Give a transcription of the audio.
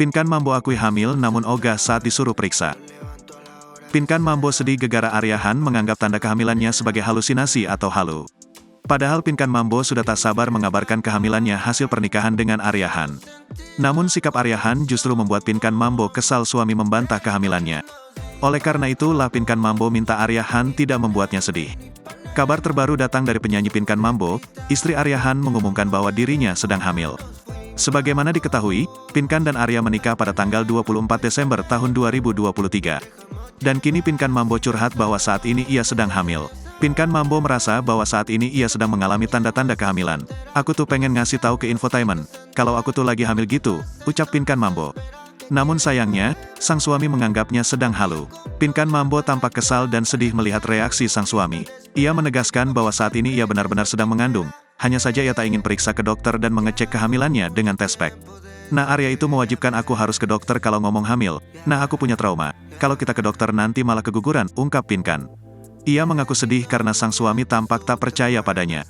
Pinkan Mambo akui hamil namun ogah saat disuruh periksa. Pinkan Mambo sedih gegara Arya Han menganggap tanda kehamilannya sebagai halusinasi atau halu. Padahal Pinkan Mambo sudah tak sabar mengabarkan kehamilannya hasil pernikahan dengan Arya Han. Namun sikap Arya Han justru membuat Pinkan Mambo kesal suami membantah kehamilannya. Oleh karena itulah Pinkan Mambo minta Arya Han tidak membuatnya sedih. Kabar terbaru datang dari penyanyi Pinkan Mambo, istri Arya Han mengumumkan bahwa dirinya sedang hamil. Sebagaimana diketahui, Pinkan dan Arya menikah pada tanggal 24 Desember tahun 2023. Dan kini Pinkan Mambo curhat bahwa saat ini ia sedang hamil. Pinkan Mambo merasa bahwa saat ini ia sedang mengalami tanda-tanda kehamilan. Aku tuh pengen ngasih tahu ke infotainment, kalau aku tuh lagi hamil gitu, ucap Pinkan Mambo. Namun sayangnya, sang suami menganggapnya sedang halu. Pinkan Mambo tampak kesal dan sedih melihat reaksi sang suami. Ia menegaskan bahwa saat ini ia benar-benar sedang mengandung, hanya saja ia tak ingin periksa ke dokter dan mengecek kehamilannya dengan tes pack. Nah Arya itu mewajibkan aku harus ke dokter kalau ngomong hamil, nah aku punya trauma, kalau kita ke dokter nanti malah keguguran, ungkap Pinkan. Ia mengaku sedih karena sang suami tampak tak percaya padanya.